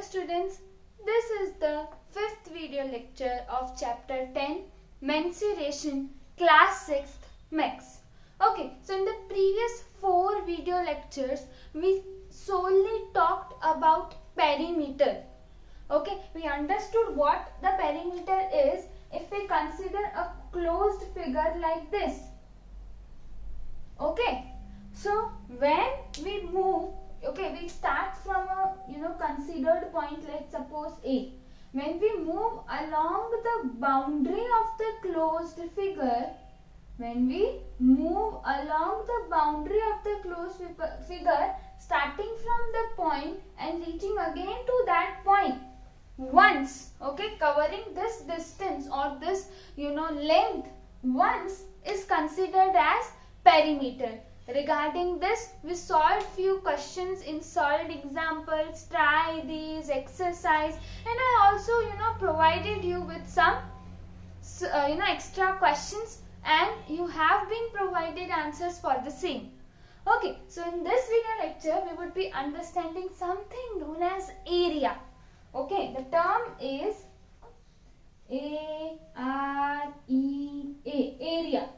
students, this is the fifth video lecture of chapter 10 Mensuration, class 6th Max. Okay, so in the previous 4 video lectures we solely talked about perimeter. Okay, we understood what the perimeter is if we consider a closed figure like this. Okay, so when we move, okay, we start from a considered point, let's suppose A. When we move along the boundary of the closed figure, starting from the point and reaching again to that point once, okay, covering this distance or this length once is considered as perimeter. Regarding this, we solved few questions in solved examples. Try these, exercise, and I also provided you with some extra questions, and you have been provided answers for the same. Okay, so in this video lecture we would be understanding something known as area. Okay, the term is area.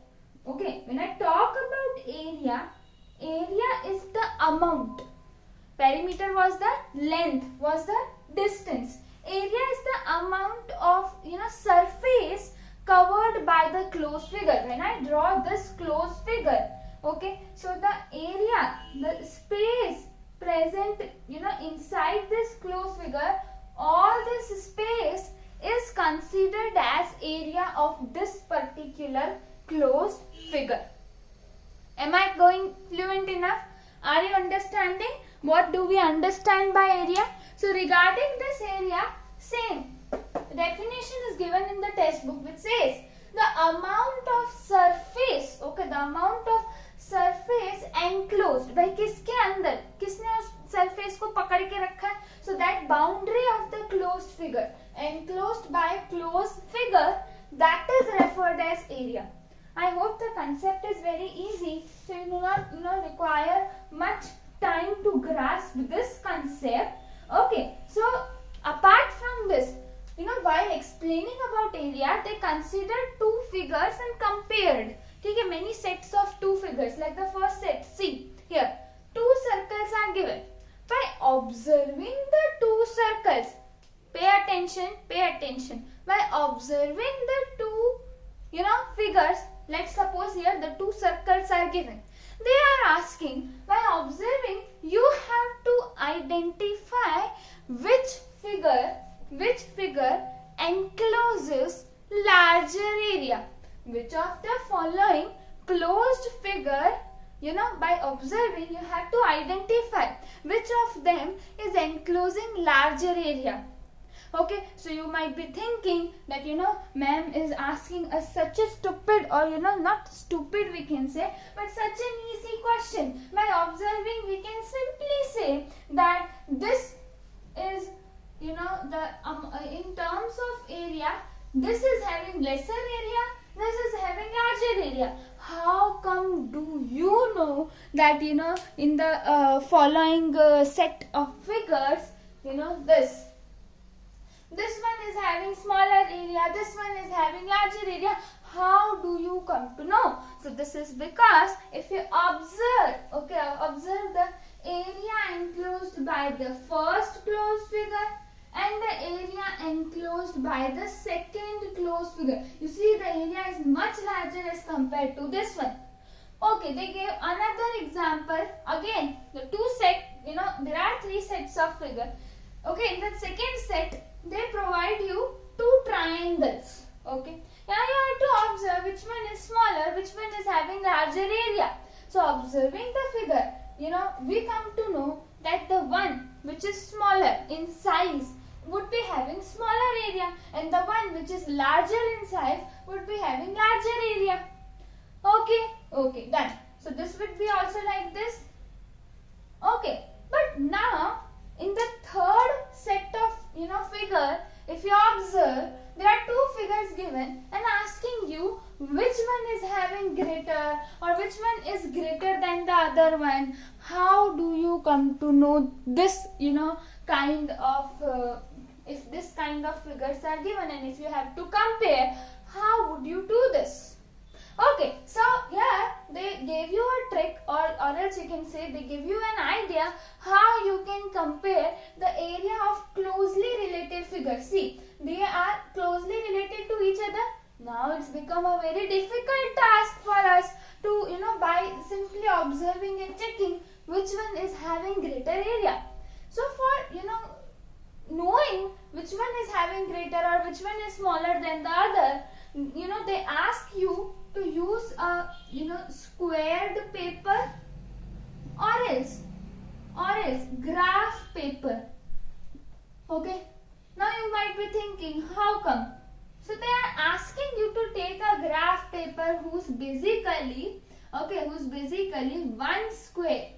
Okay, when I talk about area is the amount. Perimeter was the length, was the distance. Area is the amount of surface covered by the closed figure. When I draw this closed figure, okay, so the area, the space present inside this closed figure, all this space is considered as area of this particular closed figure. Am I going fluent enough? Are you understanding? What do we understand by area? So regarding this area, same definition is given in the textbook, which says the amount of surface, okay, the amount of surface enclosed by किसके अंदर, किसने उस surface को पकड़ के रखा है? So that boundary of the closed figure, enclosed by closed figure, that is referred as area. I hope the concept is very easy, so you do not require much time to grasp this concept. Okay, so apart from this, while explaining about area, they considered two figures and compared. Okay, many sets of two figures. Like the first set, see here, two circles are given. By observing the two circles, pay attention. By observing the two figures, let's suppose here the two circles are given. They are asking, by observing, you have to identify which figure encloses larger area. Which of the following closed figure, by observing, you have to identify which of them is enclosing larger area. Okay, so you might be thinking that ma'am is asking us such a stupid, or not stupid we can say, but such an easy question. By observing, we can simply say that this is in terms of area, this is having lesser area, this is having larger area. How come do you know that in the following set of figures, this one is having smaller area, this one is having larger area? How do you come to know? So this is because if you observe, okay, observe the area enclosed by the first closed figure and the area enclosed by the second closed figure. You see, the area is much larger as compared to this one. Okay, they gave another example. Again, the two set, there are 3 sets of figure. Okay, in the second set, they provide you 2 triangles. Okay, now you have to observe which one is smaller, which one is having larger area. So observing the figure, we come to know that the one which is smaller in size would be having smaller area, and the one which is larger in size would be having larger area. Okay, done. So this would be also like this. Okay, but now in the third set of figure, if you observe, there are 2 figures given and asking you which one is having greater or which one is greater than the other one. How do you come to know this kind of if this kind of figures are given and if you have to compare, how would you do this? Okay, so here they gave you a trick, or else you can say they give you an idea how you can compare the area of closely related figures. See, they are closely related to each other. Now it's become a very difficult task for us to, by simply observing and checking which one is having greater area. So for, knowing which one is having greater or which one is smaller than the other, they ask you to use a, squared paper or else graph paper. Okay. Now you might be thinking, how come? So they are asking you to take a graph paper whose basically one square.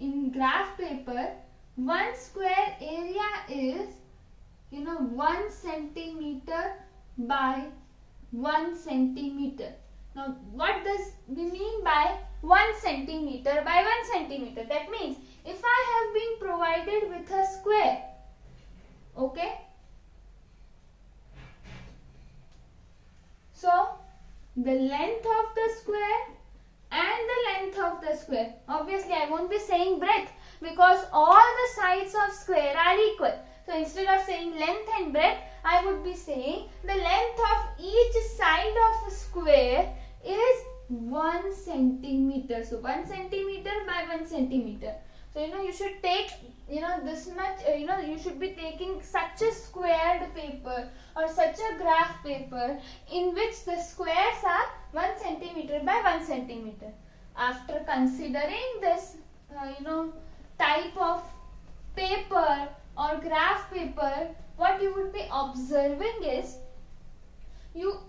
In graph paper, one square area is 1 centimeter by 1 centimeter. Now what does we mean by 1 centimeter by 1 centimeter? That means if I have been provided with a square, okay, so the length of the square and the length of the square, obviously I won't be saying breadth because all the sides of square are equal. So instead of saying length and breadth, I would be saying the length of each side of a square is 1 centimeter. So 1 centimeter by 1 centimeter. So you should take this much, you should be taking such a squared paper or such a graph paper in which the squares are 1 centimeter by 1 centimeter. After considering this type of paper or graph paper, what you would be observing is you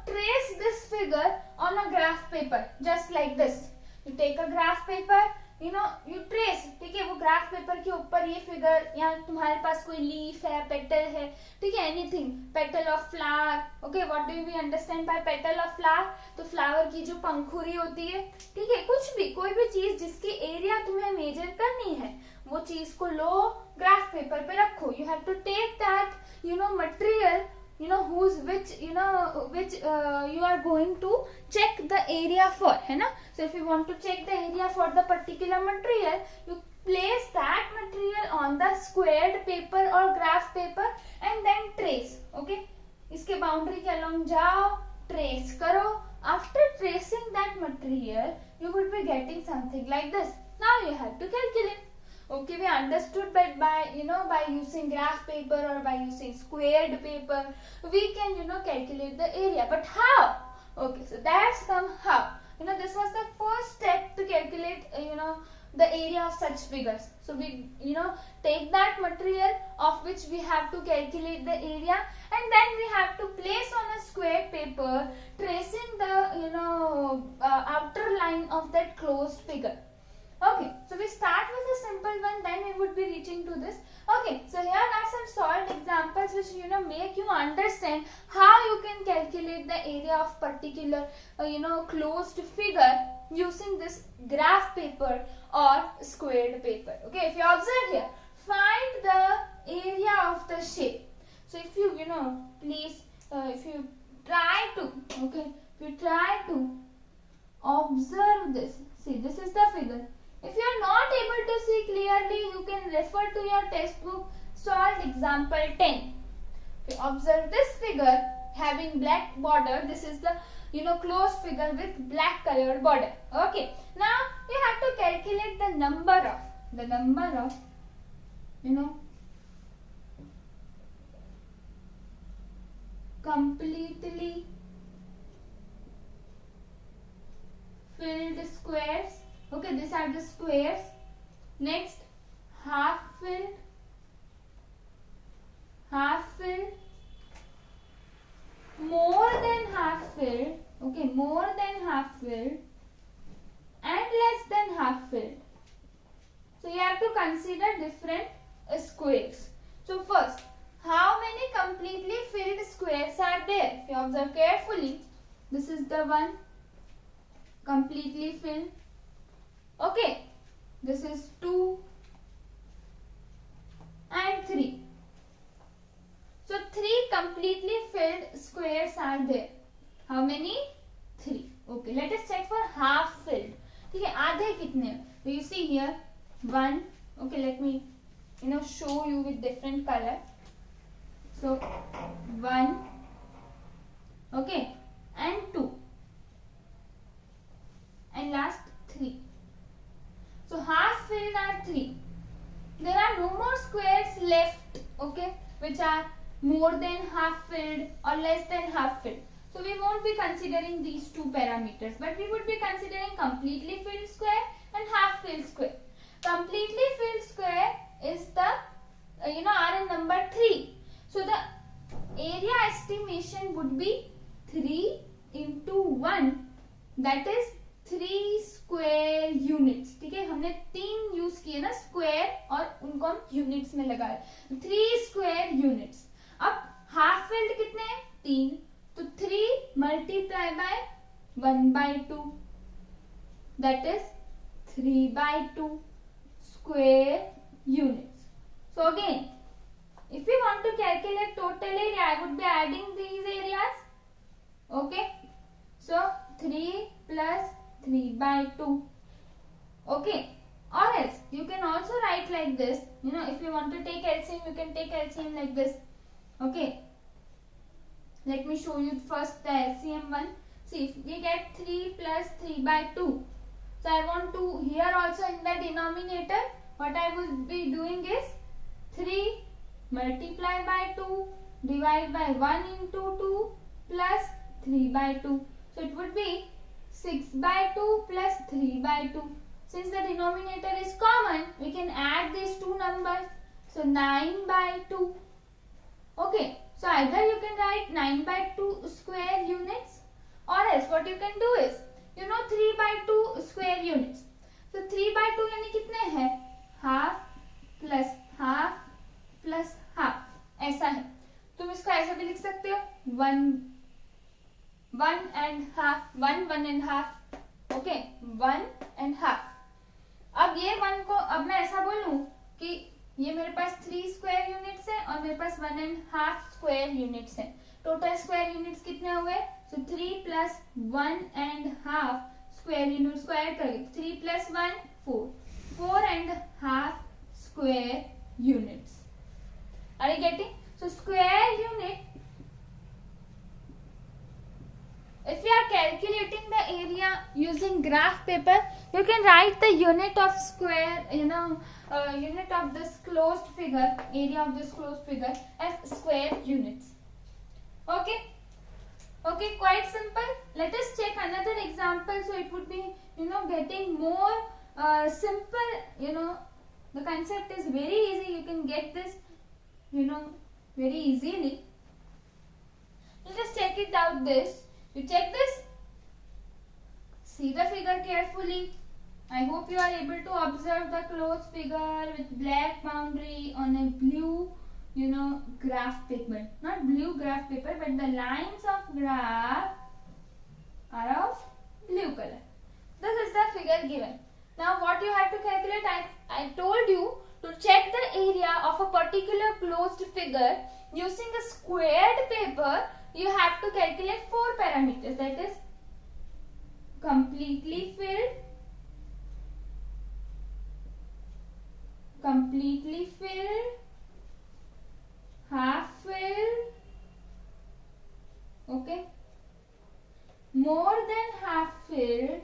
trace this figure on a graph paper just like this. You take a graph paper, you trace, ठीक है, वो graph paper के ऊपर ये figure, या तुम्हारे पास कोई leaf है, पेटल है, ठीक है, anything, petal of flower. Okay, what do we understand by petal of flower? तो फ्लावर की जो पंखुड़ी होती है, ठीक है, कुछ भी, कोई भी चीज जिसकी एरिया तुम्हें मेजर करनी है, वो चीज को लो, ग्राफ पेपर पे रखो. You have to take that material which you are going to check the area for, है ना. So if you want to check the area for the particular material, you place that material on the squared paper or graph paper and then trace. Okay, इसके boundary के along जाओ, trace करो. After tracing that material, you would be getting something like this. Now you have to calculate. Okay, we understood that by using graph paper or by using squared paper, we can calculate the area. But how? Okay, so that's come how. This was the first step to calculate the area of such figures. So we take that material of which we have to calculate the area, and then we have to place on a square paper, tracing the outer line of that closed figure. Okay, so we start with a simple one, then we would be reaching to this. Okay, so here are some solved examples which make you understand how you can calculate the area of particular closed figure using this graph paper or squared paper. Okay, if you observe here, find the area of the shape. So if you please if you try to observe this, see, this is the figure. If you are not able to see clearly, you can refer to your textbook solved example 10. If you observe this figure having black border, this is the closed figure with black colored border. Okay, now you have to calculate the number of completely filled squares. Okay, these are the squares. Next, half filled, more than half filled, okay, more than half filled, and less than half filled. So you have to consider different squares. So first, how many completely filled squares are there? If you observe carefully, this is the one completely filled. Okay, this is 2, completely filled squares are there? How many? 3. Okay, let us check for half filled. ठीक है, आधे कितने? So you see here 1. Okay, let me show you with different color. So 1, okay, and 2, and last 3. So half filled are 3. There are no more squares left, okay, which are more than half filled or less than half filled. So we won't be considering these two parameters, but we would be considering completely filled square and half filled square. Completely filled square is the Rn number 3. So the area estimation would be 3 into 1, that is 3 square units. ठीक है, हमने 3 use किए ना square और उनको हम units में लगाए. 3 स्क्वायर यूनिट्स. अब हाफ फिल्ड कितने हैं? 3. तो 3 multiply by 1/2, that is 3/2 square units. So again, if we want to calculate total area, I would be adding these areas. Okay, so 3 plus 3/2. Okay, or else you can also write like this. If you want to take LCM, you can take LCM like this. Okay, let me show you first the LCM one. See, if we get 3 plus 3/2, so I want to here also in the denominator, what I will be doing is 3 multiply by 2 divide by 1 into 2 plus 3/2. So it would be 6/2 plus 3/2. Since the denominator is common, we can add these two numbers. So 9/2. Okay, so either you can write 9/2 square units, or else what you can do is 3/2 square units. So 3/2 यानी कितने हैं? Half plus half plus half, ऐसा है. तुम इसको ऐसा भी लिख सकते हो 1 and half, 1 and half. Okay, 1 and half. अब ये 1 को अब मैं ऐसा बोलूं कि ये मेरे पास 3 स्क्वायर यूनिट्स है और मेरे पास 1 and half स्क्वायर यूनिट्स है. टोटल स्क्वायर यूनिट्स कितने हुए? सो 3 plus 1 and half square unit, square करेंगे 3 plus 1 4 and half square units. Are you getting? So square unit, if you are calculating the area using graph paper, you can write the unit of square, unit of this closed figure, area of this closed figure as square units. Okay, quite simple. Let us check another example, so it would be getting more simple. The concept is very easy. You can get this very easily. Let us check it out. This, you check this, see the figure carefully. I hope you are able to observe the closed figure with black boundary on a blue graph paper. Not blue graph paper, but the lines of graph are of blue color. This is the figure given. Now what you have to calculate, I told you to check the area of a particular closed figure using a squared paper. You have to calculate 4 parameters, that is completely filled, half filled, okay, more than half filled,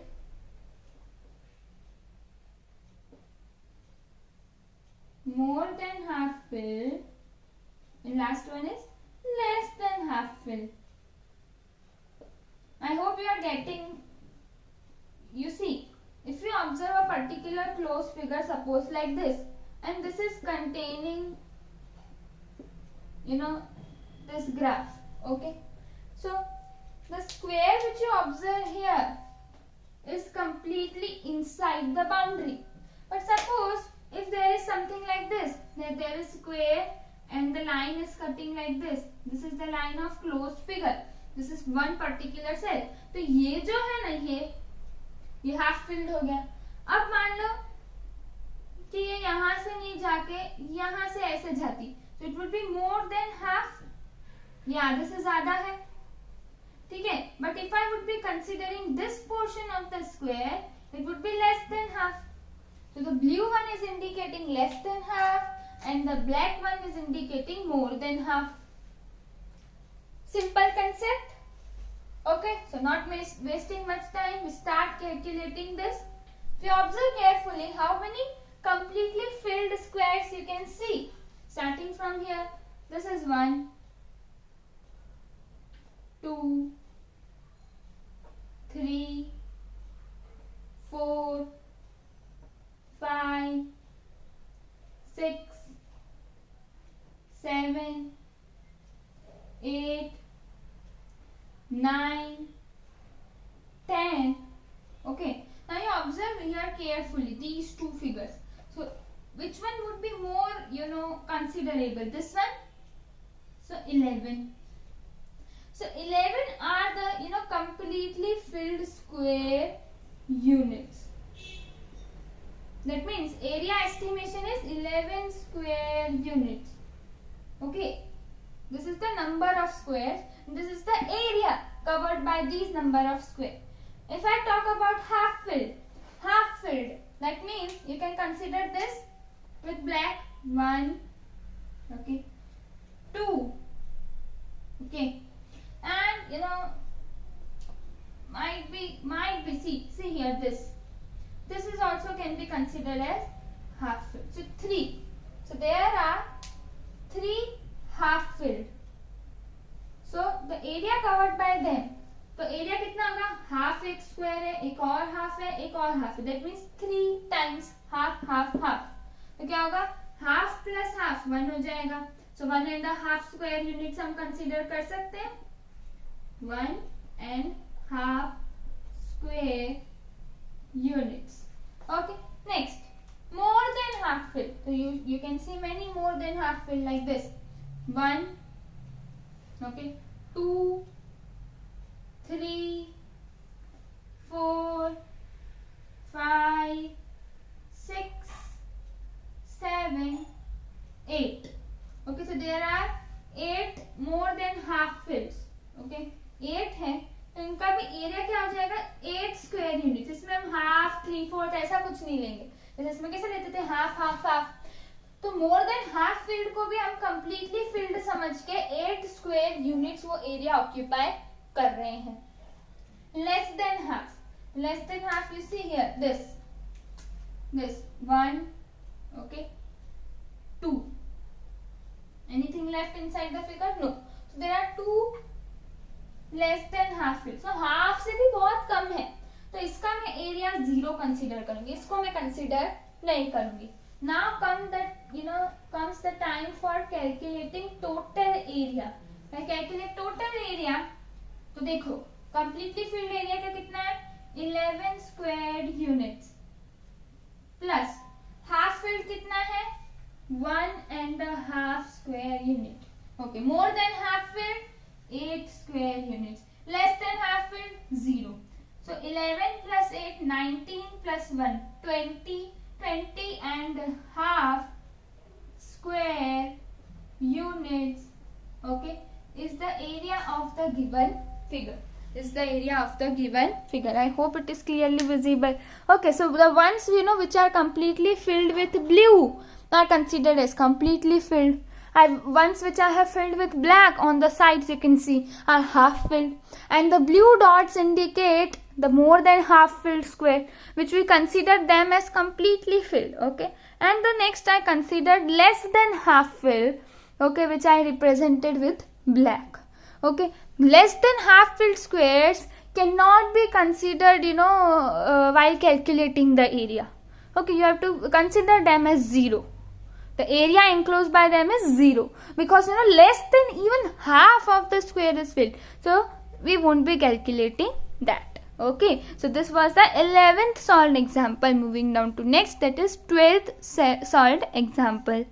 and last one is less than half filled. I hope you are getting. You see, if you observe a particular closed figure, suppose like this, and this is containing this graph. Okay, so the square which you observe here is completely inside the boundary. But suppose if there is something like this, that there is square and the line is cutting like this, this is the line of closed figure, this is one particular cell. तो ये जो है ना, ये half filled हो गया. अब मान लो कि ये यहाँ से नहीं जाके यहाँ से ऐसे जाती, so it would be more than half. या दिस इज आधा है, ठीक है. But if I would be considering this portion of the square, it would be less than half. So the blue one is indicating less than half and the black one is indicating more than half. Simple concept. Okay, so not wasting much time, we start calculating this. If you observe carefully, how many completely filled squares you can see. Starting from here, this is 1, 2, 3, 4, 5, 6, 7, 8, 9, 10. Okay, now you observe here carefully these two figures. So which one would be more considerable? This one. So 11. So 11 are the completely filled square units. That means area estimation is 11 square units. Okay, this is the number of squares. This is the area covered by these number of squares. If I talk about half filled, that means you can consider this with black. 1, okay, 2, okay, and might be see here this is also can be considered as half filled. So 3. So there are 3 half filled. So the area covered by them. तो area कितना होगा? Half एक square है, एक और half है, एक और हाफ है. That means 3 times half half half. तो क्या होगा? हाफ प्लस हाफ 1 हो जाएगा. सो 1.5 स्क्वायर यूनिट्स हम कंसीडर कर सकते हैं. 1.5 square units. Okay, next, more than half filled. So you can see many more than half filled like this. 1, okay, 2, 3, 4, 5, 6, 7, 8. Okay, so there are 8 more than half fills. Okay, 8 है तो इनका भी area क्या हो जाएगा? 8 स्क्वायर यूनिट. इसमें हम half 3/4 ऐसा कुछ नहीं लेंगे. जैसे इसमें कैसे लेते थे? Half half half. तो मोर देन हाफ फील्ड को भी हम कंप्लीटली फील्ड समझ के 8 स्क्वायर यूनिट्स वो एरिया ऑक्यूपाई कर रहे हैं. Less than half you see here this 1, okay, 2. Anything left inside the figure? No. So there are 2 less than half field. So half से भी बहुत कम है तो इसका मैं एरिया 0 कंसीडर करूंगी. इसको मैं कंसीडर नहीं करूंगी. Now comes the time for calculating total area. मैं कैलकुलेट टोटल एरिया. तो देखो कंप्लीटली फील्ड एरिया का कितना है? 11 square units plus half field कितना है? 1.5 square unit. Okay, more than half field 8 square units. Less than half filled 0. So 11 plus 8 19 plus 1 20.5 square units. Okay, is the area of the given figure. Is the area of the given figure. I hope it is clearly visible. Okay, so the ones which are completely filled with blue are considered as completely filled. Ones which I have filled with black on the sides you can see are half filled, and the blue dots indicate the more than half filled square which we consider them as completely filled. Okay, and the next I considered less than half filled, okay, which I represented with black. Okay, less than half filled squares cannot be considered while calculating the area. Okay, you have to consider them as 0. The area enclosed by them is 0 because less than even half of the square is filled. So we won't be calculating that. Okay, so this was the 11th solved example. Moving down to next, that is 12th solved example.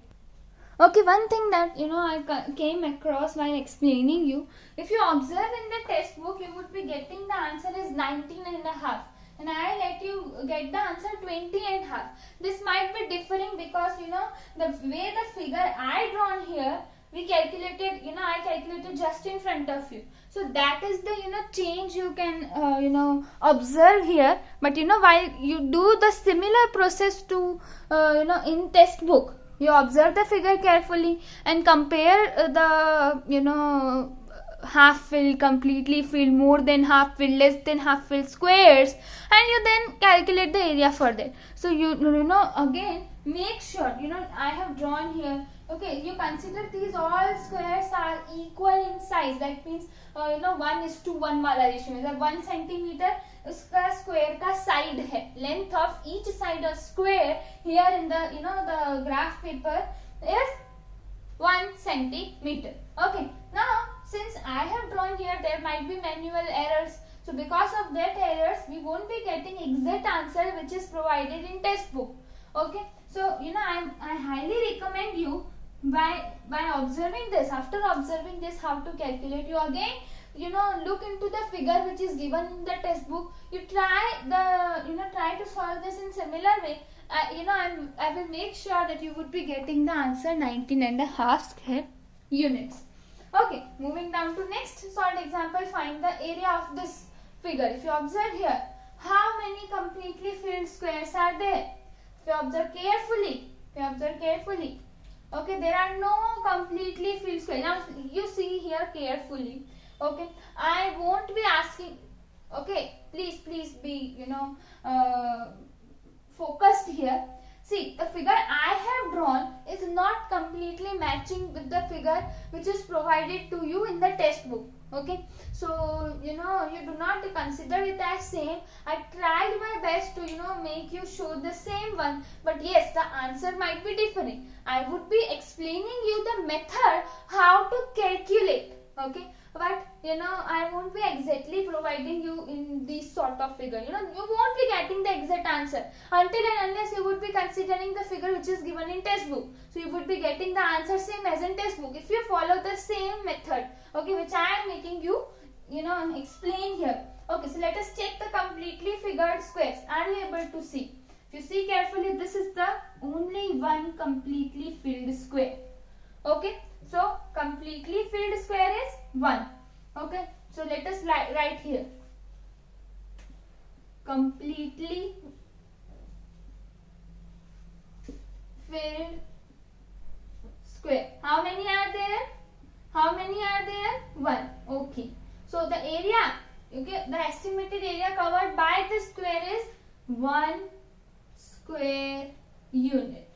Okay, one thing that I came across while explaining you, if you observe in the textbook, you would be getting the answer is 19.5. And I let you get the answer 20.5. This might be differing because the way the figure I drawn here, we calculated, I calculated just in front of you. So that is the, change you can, observe here. But, while you do the similar process to, in textbook, you observe the figure carefully and compare the, half filled, completely filled, more than half filled, less than half filled squares, and you then calculate the area further. So you know again make sure, I have drawn here. Okay, you consider these all squares are equal in size. That means 1:1 वाला ratio है. 1 centimeter उसका square का side है. Length of each side of square here in the the graph paper is 1 centimeter. Okay, now since I have drawn here, there might be manual errors. So because of that errors, we won't be getting exact answer which is provided in textbook. Okay, so I highly recommend you by observing this. After observing this, how to calculate, you again look into the figure which is given in the textbook. You try to solve this in similar way. I will make sure that you would be getting the answer 19.5 square units. Okay, moving down to next solved example. Find the area of this figure. If you observe here, how many completely filled squares are there? If you observe carefully, okay, there are no completely filled squares. Now you see here carefully. Okay, I won't be asking. Okay, please be focused here. See, the figure I have drawn is not completely matching with the figure which is provided to you in the textbook. Okay, so you do not consider it as same. I tried my best to make you show the same one, but yes, the answer might be different. I would be explaining you the method how to calculate. Okay, but I won't be exactly providing you in this sort of figure. You won't be getting the exact answer until and unless you would be considering the figure which is given in textbook. So you would be getting the answer same as in textbook if you follow the same method, okay, which I am making you explain here. Okay, so let us check the completely figured squares. Are you able to see? If you see carefully, this is the only one completely filled square. Okay, so completely filled square is 1. Okay, so let us write here completely filled square. How many are there? 1. Okay, so the area, okay, the estimated area covered by this square is 1 square unit.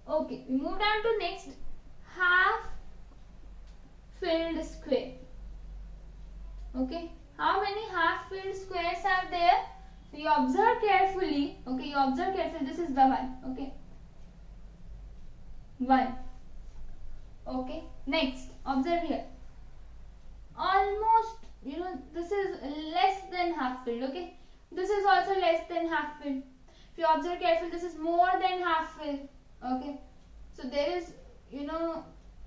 Okay, we move down to next, half filled square. Okay, how many half filled squares are there? So you observe carefully. Okay, this is the one. Okay, 1. Okay, next observe here, almost this is less than half filled. Okay, this is also less than half filled. If you observe carefully, this is more than half filled. Okay, so there is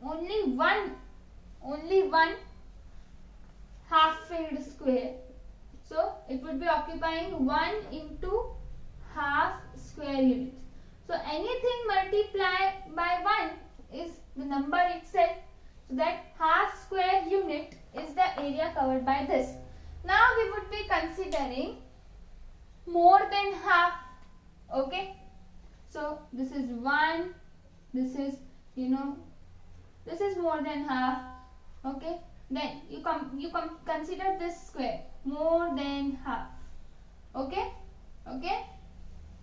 only one half filled square, so it would be occupying 1 into half square units. So anything multiplied by 1 is the number itself, so that half square unit is the area covered by this. Now we would be considering more than half. Okay, so this is 1, this is this is more than half. Okay, then you consider this square more than half. Okay,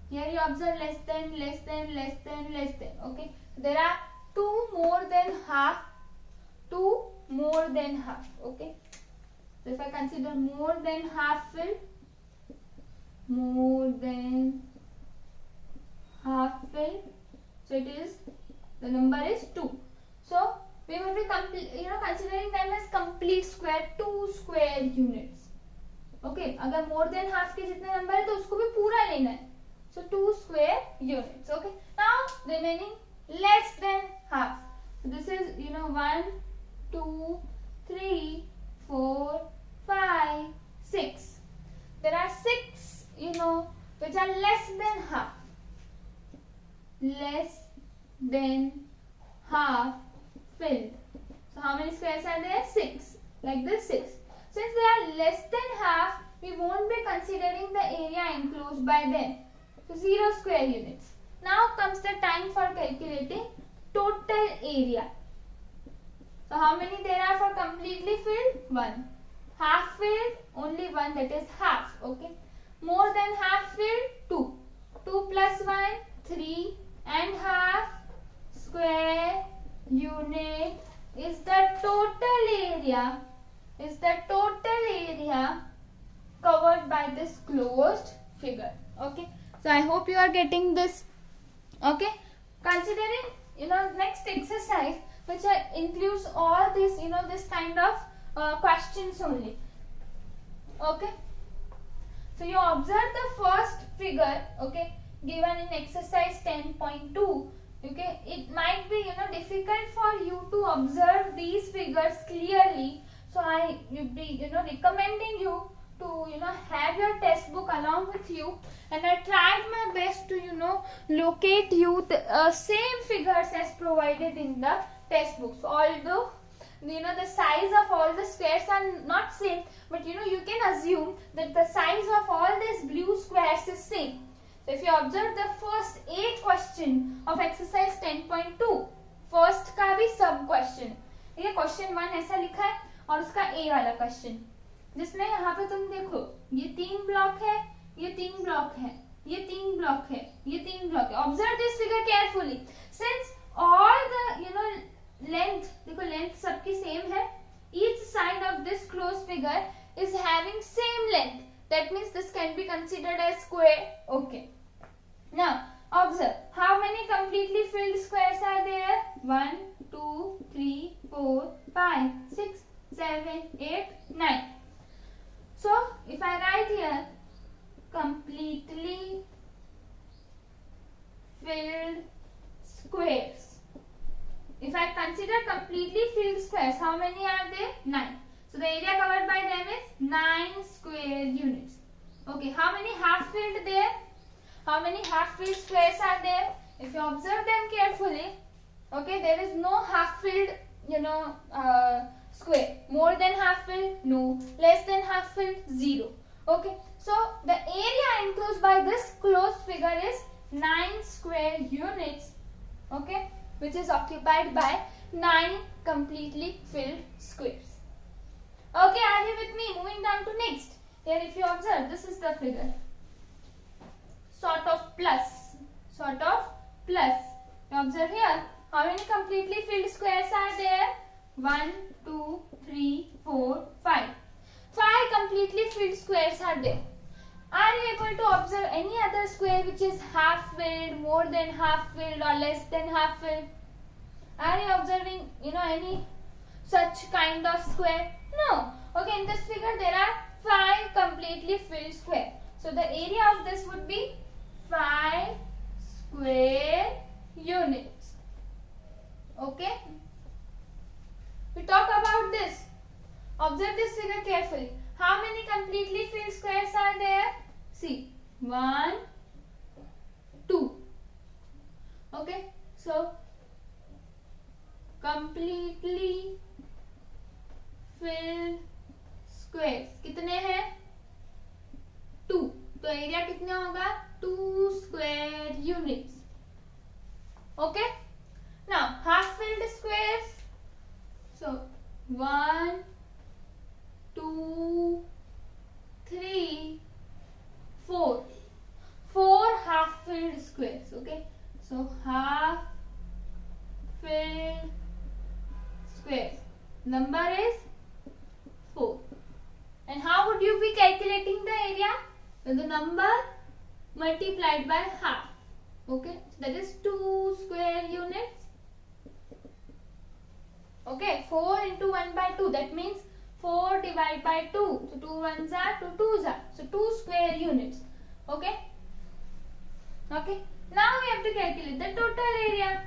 here you observe less than. Okay, there are 2 more than half. Okay, so if I consider more than half filled, so it is, the number is 2. So we will be considering them as complete square, 2 square units. Okay, अगर more than half के जितने number है तो उसको भी पूरा लेना है. So 2 square units. Okay, now remaining less than half. So this is 1, 2, 3, 4, 5, 6. There are 6 which are less than half filled. So how many squares are there? 6. Like this 6. Since they are less than half, we won't be considering the area enclosed by them. So 0 square units. Now comes the time for calculating total area. So how many there are for completely filled? 1. Half filled? Only 1, that is half. Okay. More than half filled? 2. 2 plus 1, 3 and half square unit is the total area. Covered by this closed figure. Okay. So I hope you are getting this. Okay. Considering next exercise, which includes all this this kind of questions only. Okay. So you observe the first figure, okay, given in exercise 10.2. Okay, it might be difficult for you to observe these figures clearly. So I would be recommending you to have your test book along with you, and I tried my best to locate you the same figures as provided in the test books. Although the size of all the squares are not same, but you can assume that the size of all these blue squares is same. So if you observe the first 8 question of exercise 10.2, first का भी सब question, ठीक है, question 1 ऐसा लिखा है और उसका A वाला क्वेश्चन, जिसमें यहाँ पे तुम देखो ये 3 ब्लॉक है, ये 3 ब्लॉक है, ये 3 ब्लॉक है, ये 3 ब्लॉक है. Observe this figure carefully. Since all the length, देखो length सबकी same है, each side of this closed figure is having same length. That means this can be considered as square. Okay. Now observe how many completely filled squares are there. 1, 2, 3, 4, 5, 6, 7, 8, 9. So if I write here completely filled squares, if I consider completely filled squares, how many are there? 9. So the area covered by them is 9 square units. Okay, how many half filled there? How many half filled squares are there? If you observe them carefully, okay, there is no half filled square. More than half filled? No. Less than half filled? 0. Okay, so the area enclosed by this closed figure is 9 square units, okay, which is occupied by 9 completely filled squares. Okay, are you with me? Moving down to next. Here if you observe, this is the figure. Sort of plus. You observe here, how many completely filled squares are there? 1, 2, 3, 4, 5. 5 completely filled squares are there. Are you able to observe any other square which is half filled, more than half filled or less than half filled? Are you observing any such kind of square? No. Okay, in this figure there are 5 completely filled square. So the area of this would be 5 square units. Okay. We talk about this. Observe this figure carefully. How many completely filled squares are there? See, 1, 2. Okay, so completely filled squares कितने हैं? 2. तो area कितना होगा? 2 square units. Okay. Now half filled squares. So 1, 2, 3, 4. 4 half filled squares. Okay. So half filled squares. Number is 4. And how would you be calculating the area? So the number multiplied by half. Okay. So that is 2 square units. Okay. 4 into 1 by 2. That means 4 divided by 2. So 2 1s are 2 2s are. So 2 square units. Okay. Okay. Now we have to calculate the total area.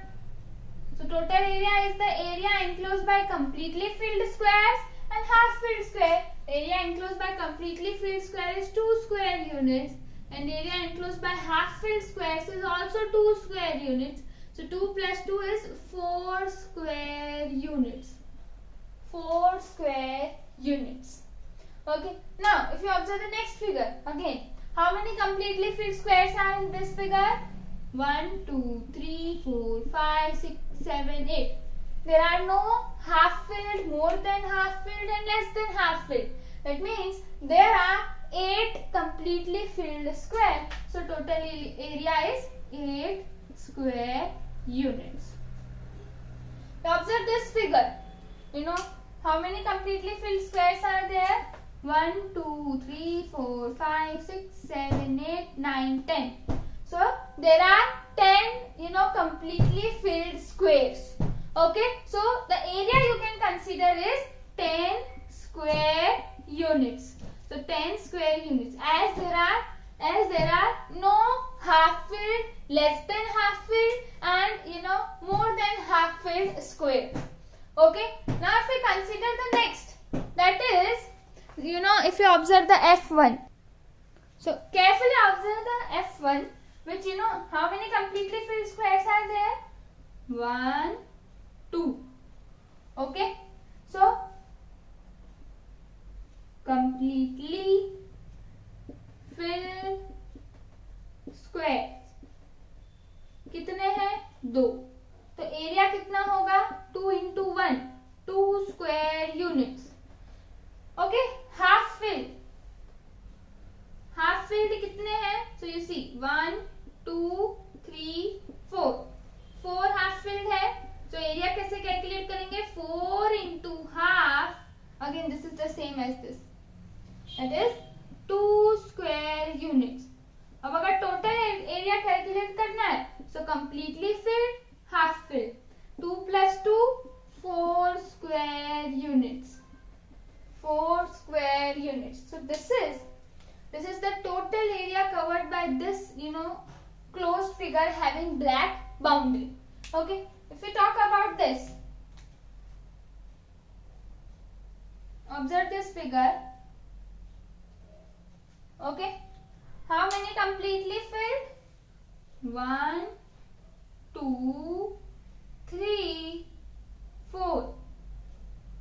So total area is the area enclosed by completely filled squares and half filled square. Area enclosed by completely filled square is 2 square units, and area enclosed by half filled squares is also 2 square units. So So 2 plus 2 is 4 square units. 4 square units. Okay. Now, if you observe the next figure, again, how many completely filled squares are in this figure? 1, 2, 3, 4, 5, 6, 7, 8. There are no half filled, more than half filled and less than half filled. That means there are 8 completely filled square. So total area is 8 square units. Now observe this figure. You know how many completely filled squares are there? 1, 2, 3, 4, 5, 6, 7, 8, 9, 10. So there are 10 completely filled squares. Okay, so the area you can consider is 10 square units. So 10 square units, as there are no half filled, less than half filled and more than half filled square. Okay, now if we consider the next, that is if you observe the F1. So carefully observe the F1, which how many completely filled squares are there? 1, 2. Okay, so completely filled squares कितने हैं? 2. तो area कितना होगा? 2 into 1, 2 square units. Okay, half filled कितने हैं? So you see 1, 2, 3, 4. 4 half filled है. So area कैसे calculate करेंगे? 4 into half. Again this is the same as this. That is 2 square units. अब अगर टोटल एरिया कैलकुलेट करना है, so completely filled, half filled. 2 plus 2, 4 square units. 4 square units. So this is the total area covered by this closed figure having black boundary. Okay, if we talk about this, observe this figure. Okay, how many completely filled? 1, 2, 3, 4.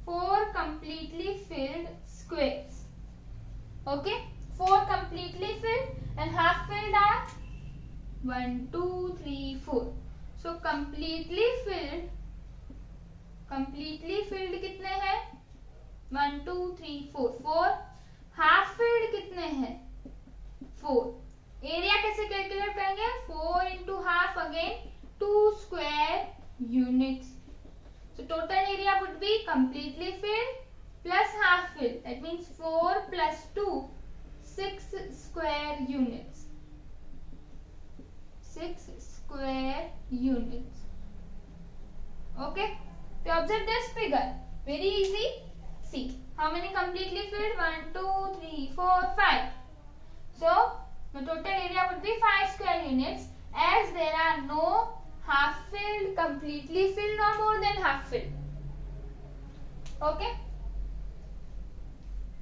4 completely filled squares. Okay, 4 completely filled and half filled are 1, 2, 3, 4. So completely filled कितने हैं? 1, 2, 3, 4. 4 half filled कितने हैं? 4. Area कैसे calculate करेंगे? 4 into half, again 2 square units. So total area would be completely filled plus half filled. That means 4 plus 2, 6 square units. 6 square units. Okay. So observe this figure. Very easy. See how many completely filled? 1, 2, 3, 4, 5. So the total area would be 5 square units, as there are no half filled, completely filled or more than half filled. Okay.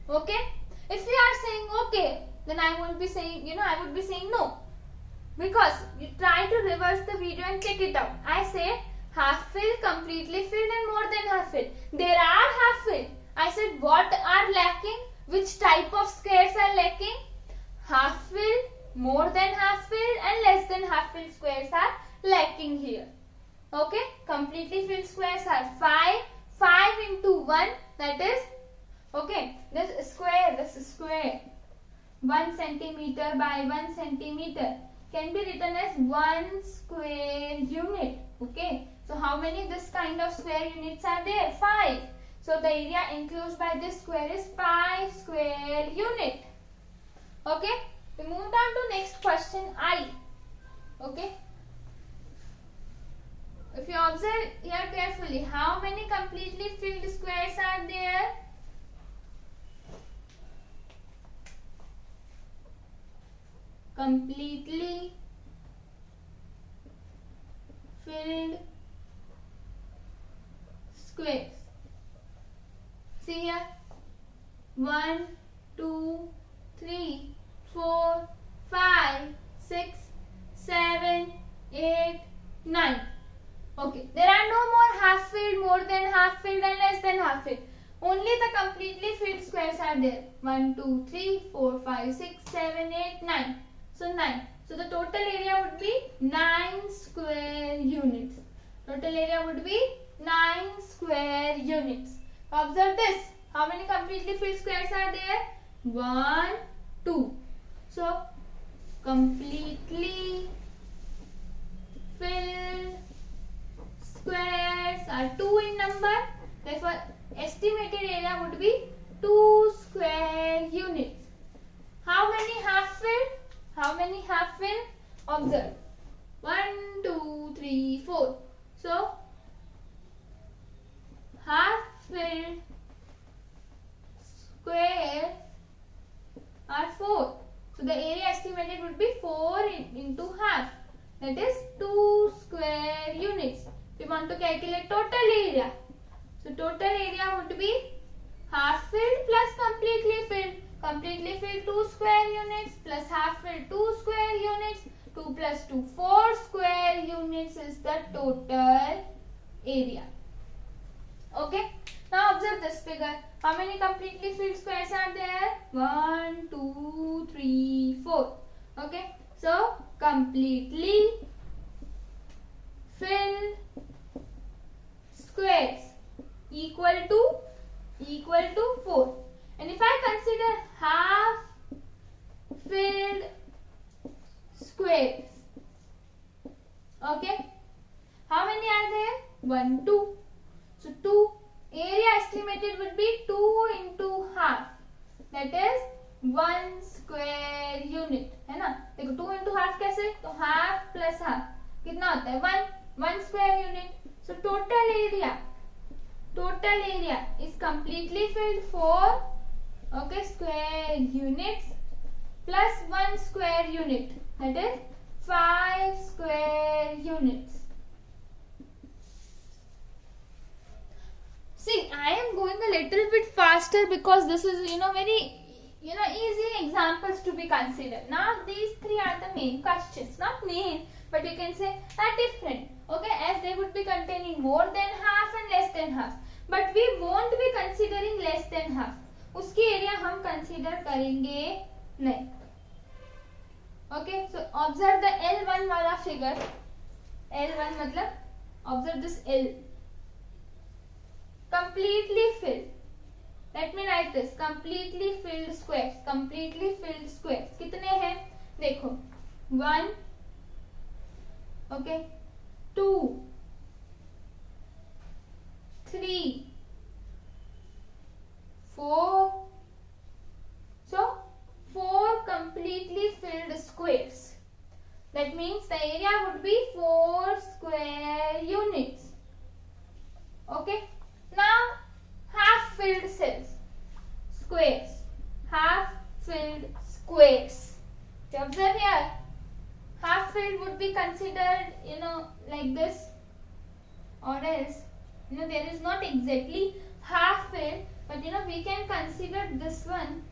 Okay. If you are saying okay, then I won't be saying, I would be saying no. Because you try to reverse the video and check it out. I say half filled, completely filled and more than half filled. There are half filled. I said what are lacking? Which type of squares are lacking? Half filled, more than half filled and less than half filled squares are lacking here. Okay, completely filled squares are 5 into 1, that is, okay, this square 1 centimeter by 1 centimeter can be written as 1 square unit. Okay, so how many this kind of square units are there? 5. So the area enclosed by this square is 5 square unit. Okay, we move on to next question I. Okay, if you observe here carefully, how many completely filled squares are there? Completely filled squares. See here, 1, 2, 3, 4, 5, 6, 7, 8, 9. Okay, there are no more half filled, more than half filled and less than half filled. Only the completely filled squares are there. 1, 2, 3, 4, 5, 6, 7, 8, 9. So 9. So the total area would be 9 square units. Total area would be 9 square units. Observe this. How many completely filled squares are there? 1, 2. So completely filled squares are 2 in number. Therefore, estimated area would be 2 square units. How many half filled? How many half filled? Observe. 1, 2, 3, 4. So, half filled squares are 4. So, the area estimated would be 4 into half. That is 2 square units. We want to calculate total area. So, total area would be half filled plus completely filled. Completely filled 2 square units plus half filled 2 square units. 2 plus 2, 4 square units is the total area. Okay. Now observe this figure. How many completely filled squares are there? 1, 2, 3, 4. Okay. So, completely filled squares equal to 4. And if I consider half filled squares, okay, how many are there? 1, 2. So 2, area estimated would be 2 into half, that is 1 square unit, है ना? देखो 2 into half कैसे? तो half plus half कितना होता है? 1 square unit. So total area is completely filled 4, okay, square units plus 1 square unit, that is 5 square units. See, I am going a little bit faster because this is, very, easy examples to be considered. Now, these three are the main questions. Not main, but you can say are different. Okay, as they would be containing more than half and less than half. But we won't be considering less than half. उसकी area हम consider करेंगे नहीं. Okay, so observe the L1 वाला figure. L1 मतलब observe this L. Completely filled. Let me write this. Completely filled squares. Completely filled squares. कितने हैं? देखो. 1. Okay. 2. 3. 4. So 4 completely filled squares. That means the area would be 4 square units. Okay. Now half filled cells, squares, half filled squares. So observe here, half filled would be considered, like this, or else, there is not exactly half filled, but we can consider this one.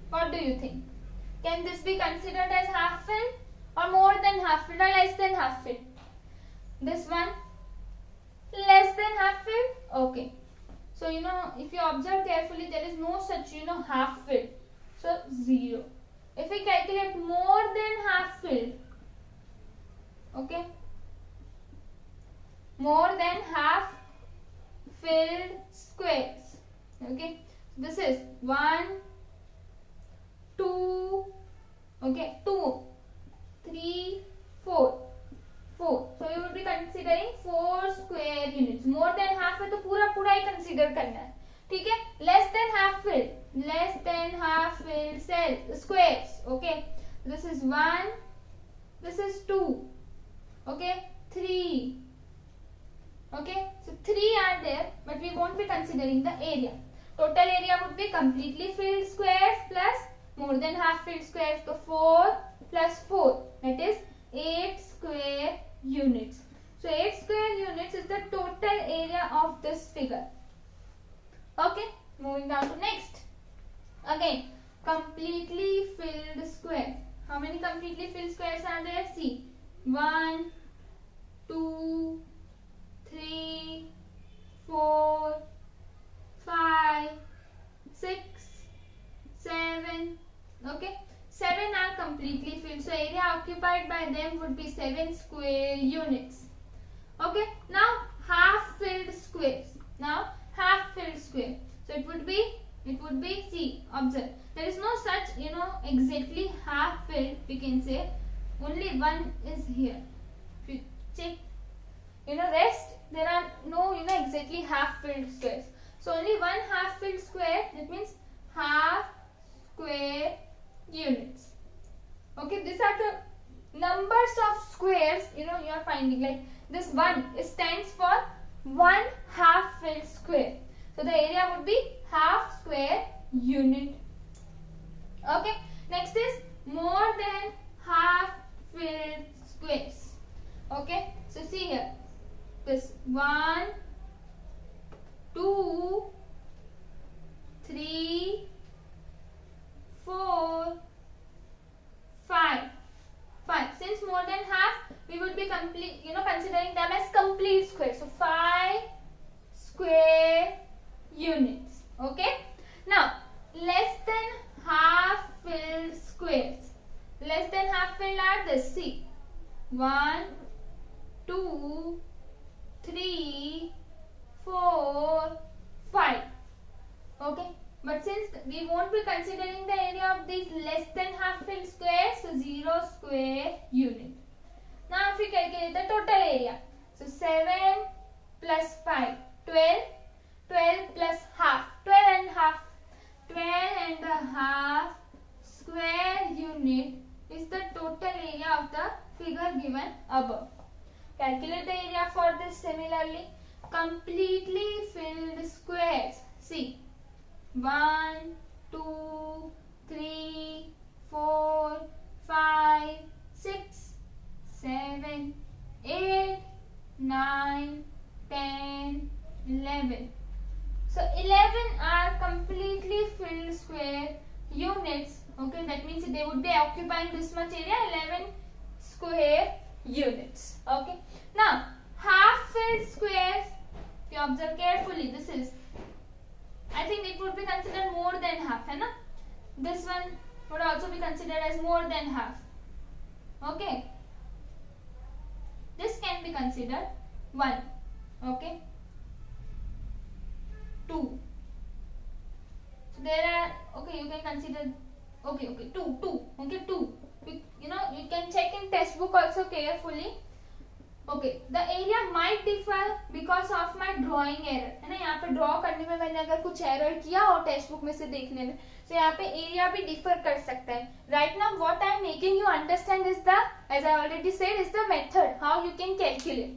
What do you think? Can this be considered as half filled, or more than half filled, or less than half filled? This one less than half filled. Okay, so if you observe carefully, there is no such half filled, so 0. If we calculate more than half filled, okay, more than half filled squares, okay, this is 1, 2, okay, 2, 3, 4. 4. So we would be considering 4 square units. More than half है तो पूरा ही consider करना है. ठीक है? Less than half filled. Less than half filled cells, squares. Okay. This is 1. This is 2. Okay. 3. Okay. So 3 are there, but we won't be considering the area. Total area would be completely filled squares plus more than half filled squares. So 4 plus 4. That is 8 square units. So 8 square units is the total area of this figure. Okay, moving down to next. Again, completely filled square. how many completely filled squares are there? See, 1, 2, 3, 4, 5, 6, 7. Okay, 7 are completely filled. So area occupied by them would be 7 square units. Okay, now half filled squares. Now half filled square. So it would be see, observe, there is no such exactly half filled. We can say only one is here. If you check, rest there are no exactly half filled squares. So only one half filled square, that means half square units. Okay, these are the numbers of squares you are finding. Like this one stands for one half filled square. So the area would be half square unit. Okay, next is more than half filled squares. Okay, so see here, this 1, 2, 3, 4, 5. Since more than half, we would be considering them as complete squares. So 5 square units. Okay. Now less than half filled squares. Less than half filled are this. See, 1, 2, 3, 4, 5. Okay. But since we won't be considering the area of these less than half filled squares, so 0 square unit. Now if we calculate the total area, so 7 plus 5, 12, 12 plus half, 12 and a half square unit is the total area of the figure given above. Calculate the area for this similarly. Completely filled squares. See, 1, 2, 3, 4, 5, 6, 7, 8, 9, 10, 11. So 11 are completely filled square units. Okay, that means they would be occupying this much area, 11 square units. Okay, now half filled squares, if you observe carefully, this is, I think it would be considered more than half, है ना? This one would also be considered as more than half. Okay, this can be considered 1. Okay, 2. So there are, okay, you can consider, okay, 2, okay, 2. You can check in textbook also carefully. Okay, the area might differ because of my drawing error, है ना? यहाँ पे draw करने में मैंने अगर कुछ error किया और textbook में से देखने में, तो यहाँ पे area भी differ कर सकता है. Right now, what I am making you understand is the, as I already said, is the method how you can calculate.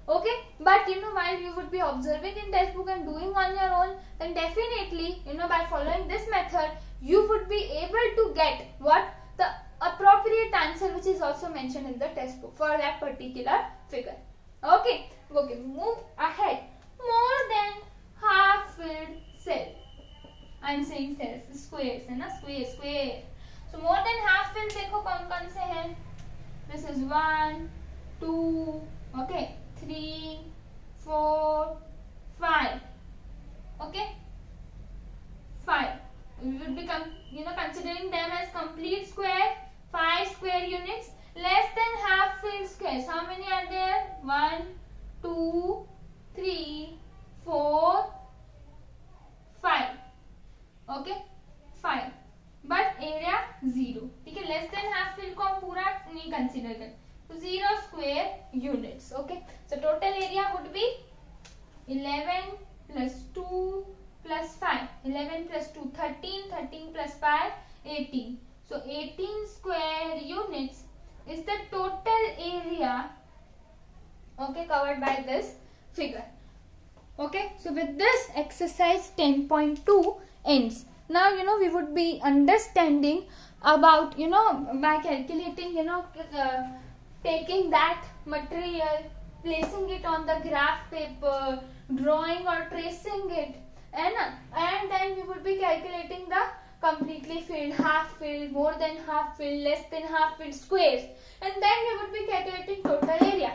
Okay, but while you would be observing in textbook and doing on your own, then definitely by following this method, you would be able to get what the appropriate answer which is also mentioned in the textbook for that particular figure. Okay, move ahead. More than half filled cell. I am saying cells, squares, है ना? Square. So more than half filled देखो कौन से हैं? This is 1, 2, okay, 3, 4, 5. Okay, 5. We would be considering them as complete square. 5 square units. Less than half filled squares. How many are there? 1, 2, 3, 4, 5. Okay, 5. But area 0. ठीक है, less than half filled को हम पूरा नहीं consider करें. So 0 square units. Okay. So total area would be 11 plus 2 plus 5. 11 plus 2, 13. 13 plus 5, 18. So 18 square units is the total area, okay, covered by this figure. Okay. So with this, exercise 10.2 ends. Now we would be understanding about by calculating taking that material, placing it on the graph paper, drawing or tracing it, and then we would be calculating the completely filled, half filled, more than half filled, less than half filled squares, and then we would be calculating total area.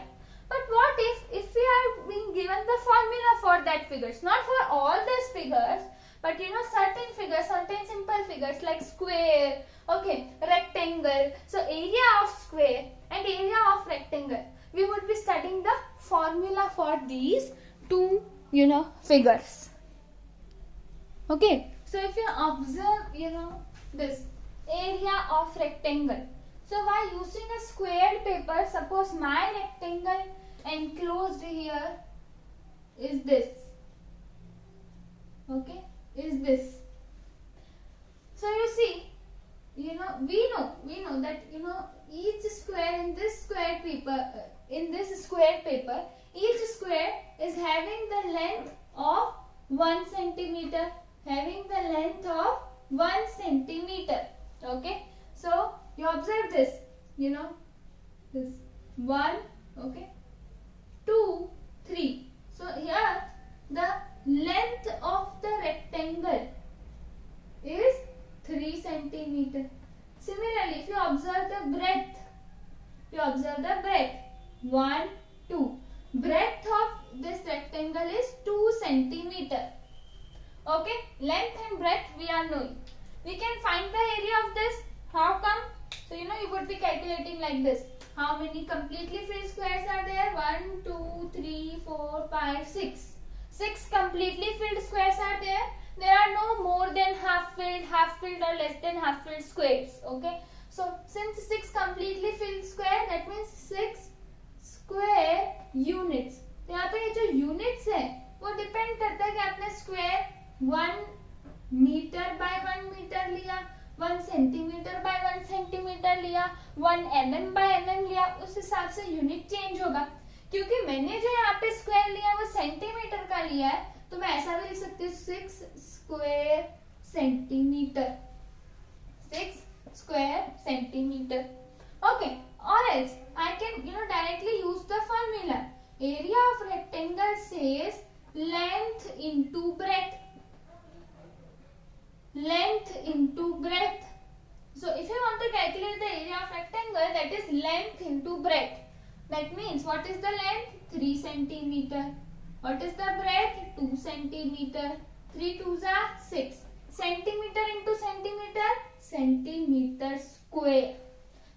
But what if we are being given the formula for that figures, not for all these figures, but certain figures, certain simple figures like square, okay, rectangle. So area of square and area of rectangle, we would be studying the formula for these two figures. Okay, so if you observe this area of rectangle, so by using a squared paper, suppose my rectangle enclosed here is this, okay, is this. So you see, we know that each square in this square paper, each square is having the length of 1 centimeter, having the length of 1 centimeter. Okay, so you observe this, this 1, okay, 2, 3. So here the length of the rectangle is 3 centimeter. Similarly, if you observe the breadth, 1, 2. Breadth of this rectangle is 2 centimeter. Okay, length and breadth we are knowing. We can find the area of this. How come? So you would be calculating like this. How many completely filled squares are there? 1, 2, 3, 4, 5, 6. 6 completely filled squares are there. There are no more than half filled or less than half filled squares. Okay. So since 6 completely filled square, that means 6 square units. तो यहाँ पे ये जो units है वो depend करता है कि आपने square 1 meter by 1 meter लिया, 1 centimeter by 1 centimeter लिया, 1 mm by mm लिया, उस हिसाब से यूनिट चेंज होगा. क्योंकि मैंने जो यहाँ पे स्क्वायर लिया वो सेंटीमीटर का लिया है, तो मैं ऐसा भी लिख सकती हूँ 6 square centimetre, 6 square centimeter. Okay, or else I can directly use the formula. Area of rectangle says length into breadth. Length into breadth. So if you want to calculate the area of rectangle, that is length into breadth. That means what is the length? 3 centimeter. What is the breadth? 2 centimeter. 3 2s are 6. Centimeter into centimeter, centimeter square.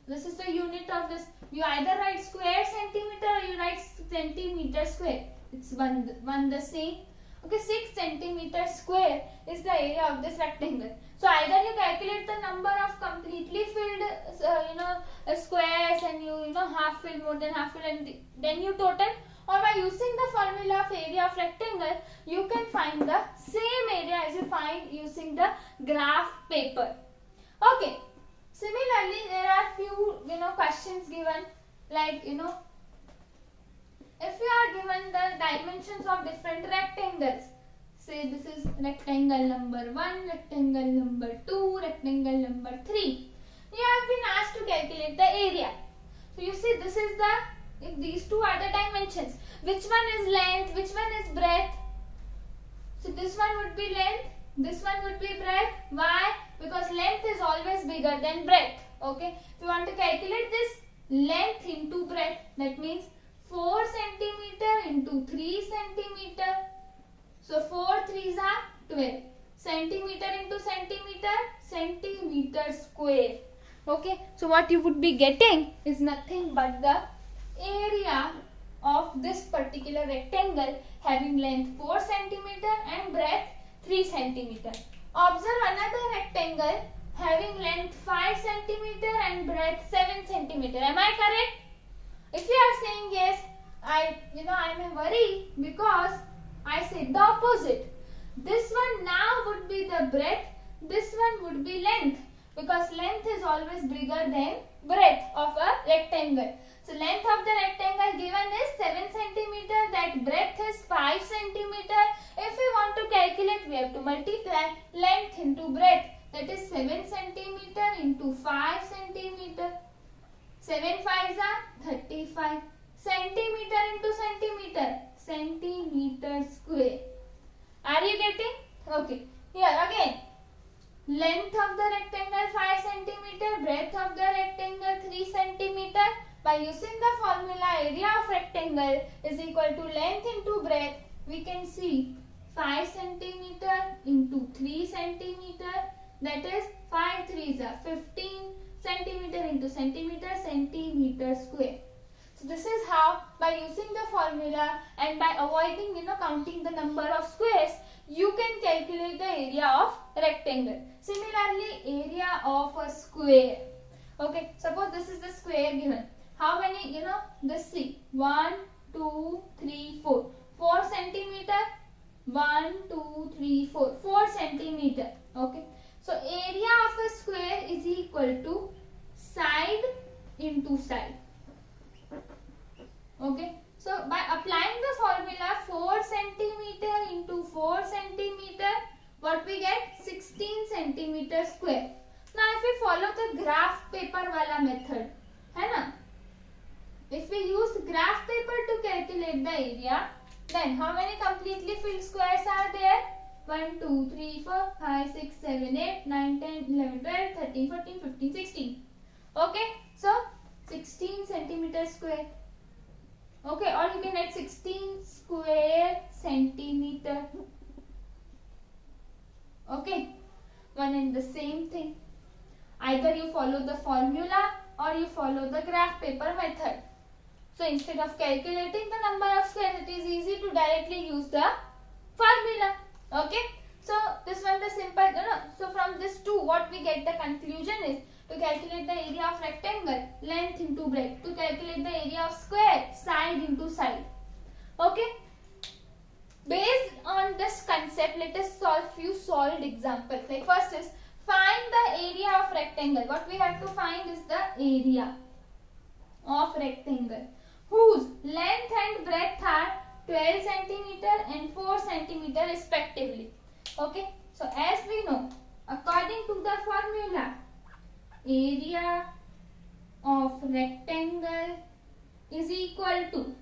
This is the unit of this. You either write square centimeter or you write centimeter square. It's one the same. Okay, 6 centimeter square is the area of this rectangle. So either you calculate the number of completely filled squares and you half filled, more than half filled, and then you total. Or by using the formula of area of rectangle, you can find the same area as you find using the graph paper. Okay. Similarly, there are few questions given, like if you are given the dimensions of different rectangles, say this is rectangle number 1, rectangle number 2, rectangle number 3. You have been asked to calculate the area. So you see, this is if these two are the dimensions, which one is length, which one is breadth? So this one would be length, this one would be breadth. Why? Because length is always bigger than breadth. Okay. If you want to calculate this length into breadth, that means 4 centimeter into 3 centimeter. So 4 3s are 12. Centimeter into centimeter, centimeter square. Okay. So what you would be getting is nothing but the area of this particular rectangle having length 4 centimeter and breadth 3 centimeter. Observe another rectangle having length 5 centimeter and breadth 7 centimeter. Am I correct? If you are saying yes, I am worried because I said the opposite. This one now would be the breadth, this one would be length, because length is always bigger than breadth of a rectangle. So length of the rectangle given is 7 centimeter, that breadth is 5 centimeter. If we want to calculate, we have to multiply length into breadth, that is 7 centimeter into 5 centimeter. 7 5s are 35. Centimeter into centimeter, centimeter square. Are you getting? Okay. Here again, length of the rectangle 5 cm, breadth of the rectangle 3 cm. By using the formula area of rectangle is equal to length into breadth, we can see 5 cm into 3 cm, that is 5 3s are 15 cm into centimeter square. So this is how, by using the formula and by avoiding counting the number of squares, you can calculate the area of rectangle. Similarly, area of a square. Okay, suppose this is the square given. How many, this see 1 2 3 4 4 centimeter, 1 2 3 4 4 centimeter. Okay, so area of a square is equal to side into side. Okay, so by applying the formula 4 centimeter into 4 centimeter, what we get? 16 centimeter square. Now if we follow the graph paper wala method, है ना? If we use graph paper to calculate the area, then how many completely filled squares are there? 1 2 3 4 5 6 7 8 9 10 11 12 13 14 15 16. Okay, so 16 centimeter square. Okay, or you can write 16 square centimeter. Okay, one and the same thing. Either you follow the formula or you follow the graph paper method. So instead of calculating the number of squares, it is easy to directly use the formula. Okay, so this one the simple, so from this two, what we get the conclusion is, to calculate the area of rectangle, length into breadth. To calculate the area of square, side into side. Okay. Based on this concept, let us solve few solved examples. Like first is, find the area of rectangle. What we have to find is the area of rectangle, whose length and breadth are 12 cm and 4 cm respectively. Okay. So as we know, according to the formula, area of rectangle is equal to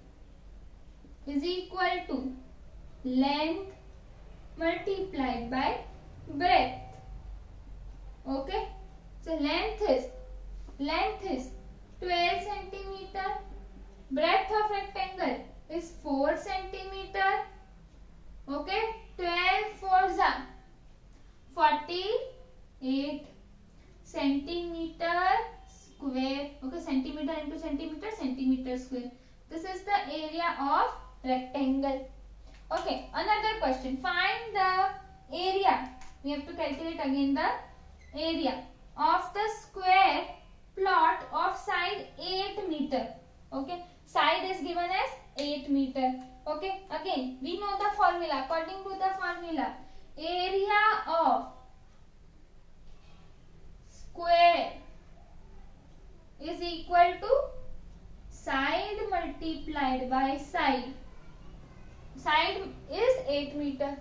length multiplied by breadth. Okay, so length is 12 centimeter, breadth of rectangle is 4 centimeter. Okay, 12 4s are 48 centimeter square. Okay, centimeter into centimeter square. This is the area of rectangle. Okay, another question. Find the area. We have to calculate again the area of the square plot of side 8 meter. Okay, side is given as 8 meter. Okay, again we know the formula. According to the formula, area of square is equal to side multiplied by side. Side is 8 meter.